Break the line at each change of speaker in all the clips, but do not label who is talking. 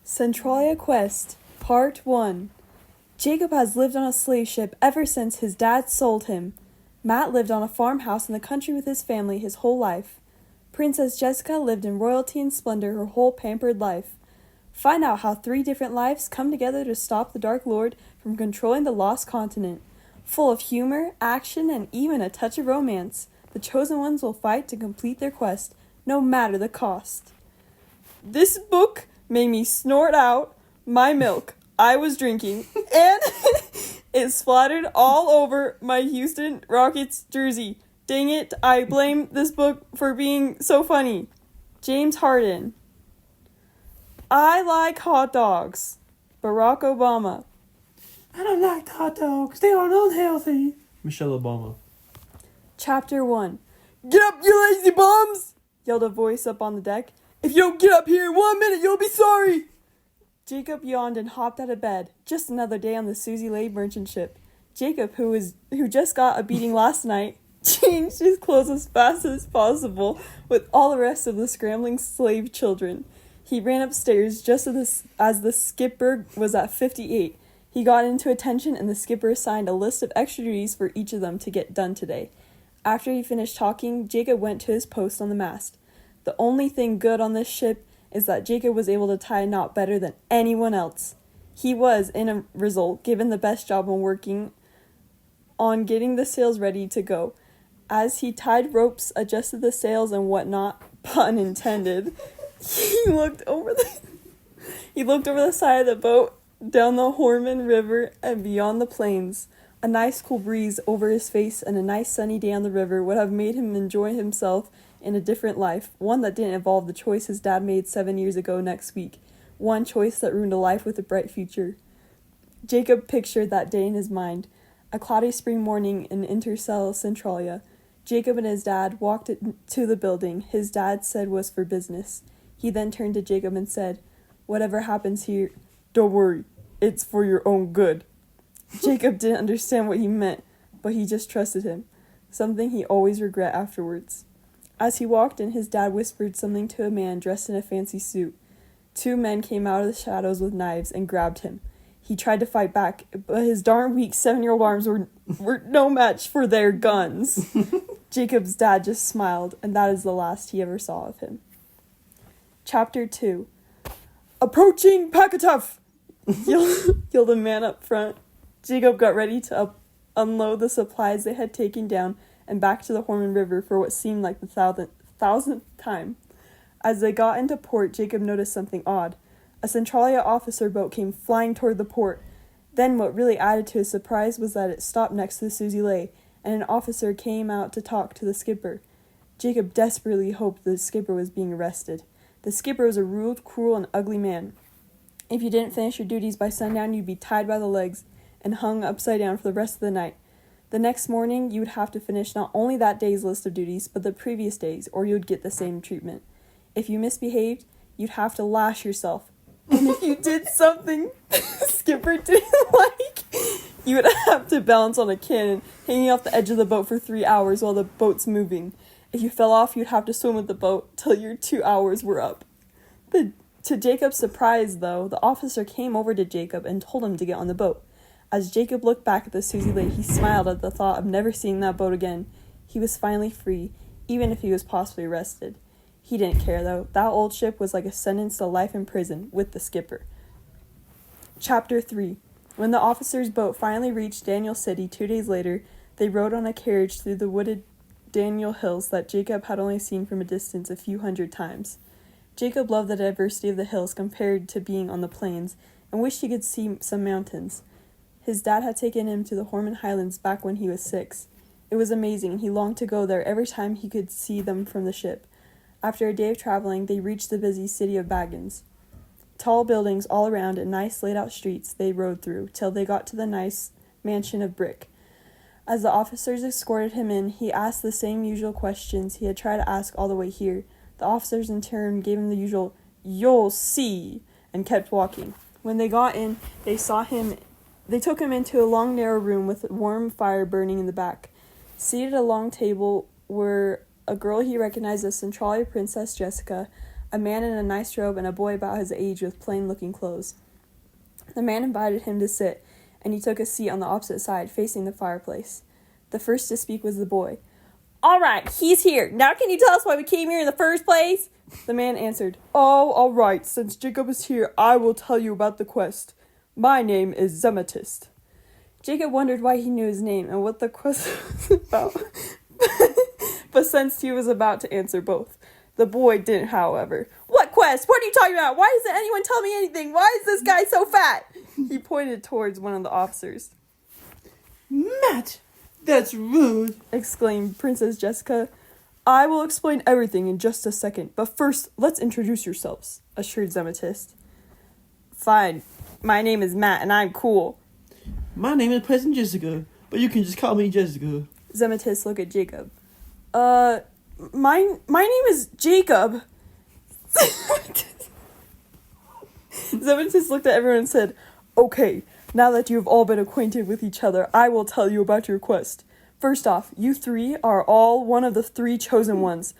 Centralia Quest, Part 1. Jacob has lived on a slave ship ever since his dad sold him. Matt lived on a farmhouse in the country with his family his whole life. Princess Jessica lived in royalty and splendor her whole pampered life. Find out how 3 different lives come together to stop the Dark Lord from controlling the Lost Continent. Full of humor, action, and even a touch of romance, the Chosen Ones will fight to complete their quest, no matter the cost. This book made me snort out my milk I was drinking, and it splattered all over my Houston Rockets jersey. Dang it, I blame this book for being so funny. James Harden. I like hot dogs. Barack Obama.
I don't like hot dogs. They are unhealthy. Michelle Obama.
Chapter 1. Get up, you lazy bums! Yelled a voice up on the deck. If you don't get up here in 1 minute, you'll be sorry! Jacob yawned and hopped out of bed. Just another day on the Susie Lay merchant ship. Jacob, who just got a beating last night, changed his clothes as fast as possible with all the rest of the scrambling slave children. He ran upstairs just as the skipper was at 58. He got into attention and the skipper assigned a list of extra duties for each of them to get done today. After he finished talking, Jacob went to his post on the mast. The only thing good on this ship is that Jacob was able to tie a knot better than anyone else. He was, in a result, given the best job on working on getting the sails ready to go. As he tied ropes, adjusted the sails and whatnot, pun intended, he looked over the side of the boat, down the Horman River, and beyond the plains. A nice cool breeze over his face and a nice sunny day on the river would have made him enjoy himself in a different life, one that didn't involve the choice his dad made 7 years ago next week, one choice that ruined a life with a bright future. Jacob pictured that day in his mind, a cloudy spring morning in Intercell, Centralia. Jacob and his dad walked to the building his dad said was for business. He then turned to Jacob and said, "Whatever happens here, don't worry, it's for your own good." Jacob didn't understand what he meant, but he just trusted him, something he always regret afterwards. As he walked in, his dad whispered something to a man dressed in a fancy suit. 2 men came out of the shadows with knives and grabbed him. He tried to fight back, but his darn weak 7-year-old arms were no match for their guns. Jacob's dad just smiled, and that is the last he ever saw of him. Chapter 2. Approaching Packatuff! yelled a man up front. Jacob got ready to unload the supplies they had taken down and back to the Horman River for what seemed like the thousandth time. As they got into port, Jacob noticed something odd. A Centralia officer boat came flying toward the port. Then what really added to his surprise was that it stopped next to the Susie Lay, and an officer came out to talk to the skipper. Jacob desperately hoped the skipper was being arrested. The skipper was a rude, cruel, and ugly man. If you didn't finish your duties by sundown, you'd be tied by the legs and hung upside down for the rest of the night. The next morning, you would have to finish not only that day's list of duties, but the previous days, or you would get the same treatment. If you misbehaved, you'd have to lash yourself. And if you did something the skipper didn't like, you would have to balance on a cannon, hanging off the edge of the boat for 3 hours while the boat's moving. If you fell off, you'd have to swim with the boat till your 2 hours were up. To Jacob's surprise, though, the officer came over to Jacob and told him to get on the boat. As Jacob looked back at the Susie Lay, he smiled at the thought of never seeing that boat again. He was finally free, even if he was possibly arrested. He didn't care, though. That old ship was like a sentence to life in prison, with the skipper. Chapter 3. When the officer's boat finally reached Daniel City 2 days later, they rode on a carriage through the wooded Daniel Hills that Jacob had only seen from a distance a few hundred times. Jacob loved the diversity of the hills compared to being on the plains, and wished he could see some mountains. His dad had taken him to the Horman Highlands back when he was 6. It was amazing, and he longed to go there every time he could see them from the ship. After a day of traveling, they reached the busy city of Baggins. Tall buildings all around and nice laid-out streets they rode through, till they got to the nice mansion of brick. As the officers escorted him in, he asked the same usual questions he had tried to ask all the way here. The officers in turn gave him the usual, "You'll see," and kept walking. When they got in, they took him into a long, narrow room with a warm fire burning in the back. Seated at a long table were a girl he recognized as Centralia Princess Jessica, a man in a nice robe, and a boy about his age with plain-looking clothes. The man invited him to sit, and he took a seat on the opposite side, facing the fireplace. The first to speak was the boy. "All right, he's here. Now can you tell us why we came here in the first place?" The man answered, "Oh, all right. Since Jacob is here, I will tell you about the quest. My name is Zemetist." Jacob wondered why he knew his name and what the quest was about. But since he was about to answer both, the boy didn't, however. "What quest? What are you talking about? Why doesn't anyone tell me anything? Why is this guy so fat?" He pointed towards one of the officers.
"Matt, that's rude,"
exclaimed Princess Jessica. "I will explain everything in just a second, but first, let's introduce yourselves," assured Zemetist. "Fine. My name is Matt, and I'm cool."
"My name is President Jessica, but you can just call me Jessica."
Zemetist looked at Jacob. My name is Jacob." Zemetist looked at everyone and said, "Okay, now that you have all been acquainted with each other, I will tell you about your quest. First off, you three are all one of the 3 chosen ones.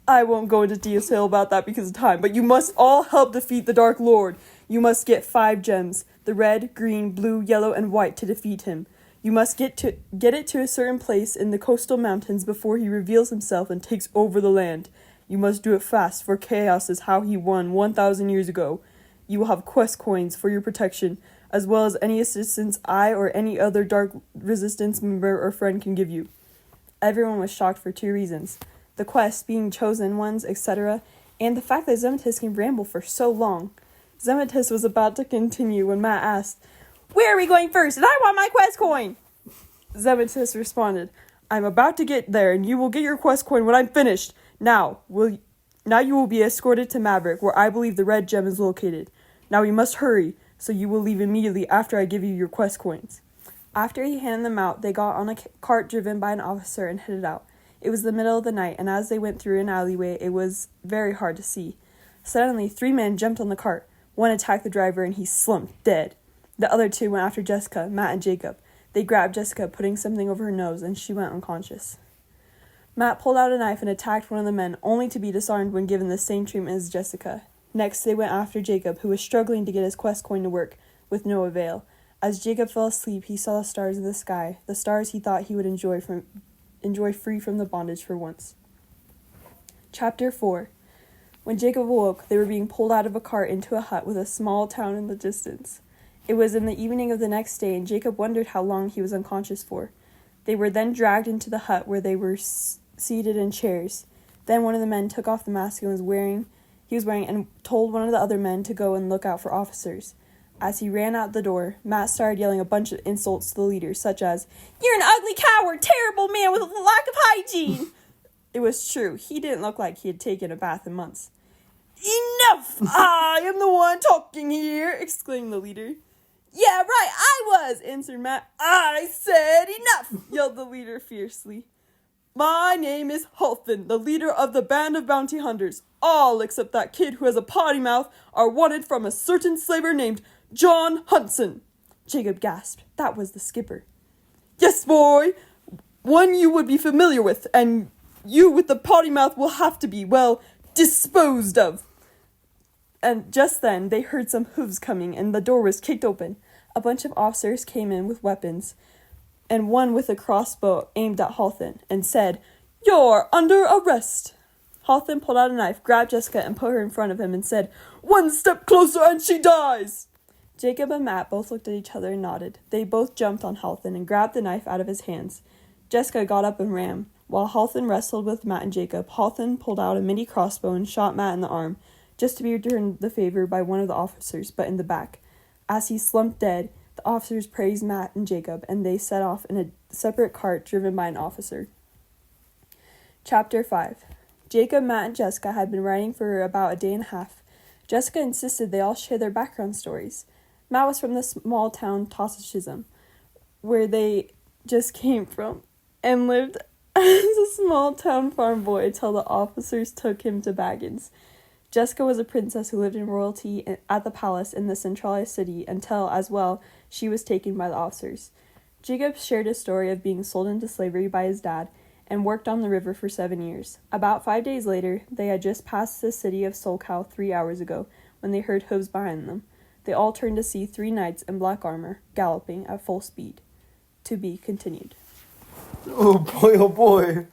I won't go into detail about that because of time, but you must all help defeat the Dark Lord. You must get 5 gems, the red, green, blue, yellow, and white, to defeat him. You must get it to a certain place in the coastal mountains before he reveals himself and takes over the land. You must do it fast, for chaos is how he won 1,000 years ago. You will have quest coins for your protection, as well as any assistance I or any other Dark Resistance member or friend can give you." Everyone was shocked for 2 reasons: the quest, being chosen ones, etc., and the fact that Zemetist can ramble for so long. Zemetist was about to continue when Matt asked, "Where are we going first? And I want my quest coin!" Zemetist responded, "I'm about to get there, and you will get your quest coin when I'm finished. Now you will be escorted to Maverick, where I believe the red gem is located. Now we must hurry, so you will leave immediately after I give you your quest coins." After he handed them out, they got on a cart driven by an officer and headed out. It was the middle of the night, and as they went through an alleyway, it was very hard to see. Suddenly, 3 men jumped on the cart. One attacked the driver, and he slumped dead. The other 2 went after Jessica, Matt, and Jacob. They grabbed Jessica, putting something over her nose, and she went unconscious. Matt pulled out a knife and attacked one of the men, only to be disarmed when given the same treatment as Jessica. Next, they went after Jacob, who was struggling to get his quest coin to work, with no avail. As Jacob fell asleep, he saw the stars in the sky, the stars he thought he would enjoy free from the bondage for once. Chapter 4. When Jacob awoke, they were being pulled out of a cart into a hut with a small town in the distance. It was in the evening of the next day, and Jacob wondered how long he was unconscious for. They were then dragged into the hut, where they were seated in chairs. Then one of the men took off the mask he was wearing and told one of the other men to go and look out for officers. As he ran out the door, Matt started yelling a bunch of insults to the leader, such as, "You're an ugly coward, terrible man with a lack of hygiene." It was true. He didn't look like he had taken a bath in months. "Enough! I am the one talking here," exclaimed the leader. "Yeah, right, I was," answered Matt. "I said enough," yelled the leader fiercely. "My name is Halfin, the leader of the band of bounty hunters. All except that kid who has a potty mouth are wanted from a certain slaver named John Hudson." Jacob gasped. That was the skipper. "Yes, boy, one you would be familiar with, and you with the potty mouth will have to be, well, disposed of." And just then, they heard some hooves coming, and the door was kicked open. A bunch of officers came in with weapons, and one with a crossbow aimed at Halthin, and said, "You're under arrest." Halthin pulled out a knife, grabbed Jessica, and put her in front of him, and said, "One step closer and she dies!" Jacob and Matt both looked at each other and nodded. They both jumped on Halthin and grabbed the knife out of his hands. Jessica got up and ran. While Halthin wrestled with Matt and Jacob, Halthin pulled out a mini crossbow and shot Matt in the arm, just to be returned the favor by one of the officers, but in the back. As he slumped dead, the officers praised Matt and Jacob, and they set off in a separate cart driven by an officer. Chapter 5. Jacob, Matt, and Jessica had been riding for about a day and a half. Jessica insisted they all share their background stories. Matt was from the small town Tossichism, where they just came from, and lived as a small town farm boy until the officers took him to Baggins. Jessica was a princess who lived in royalty at the palace in the Centralia city until, as well, she was taken by the officers. Jacob shared a story of being sold into slavery by his dad, and worked on the river for 7 years. About 5 days later, they had just passed the city of Solkow 3 hours ago when they heard hooves behind them. They all turned to see 3 knights in black armor, galloping at full speed. To be continued.
Oh boy, oh boy.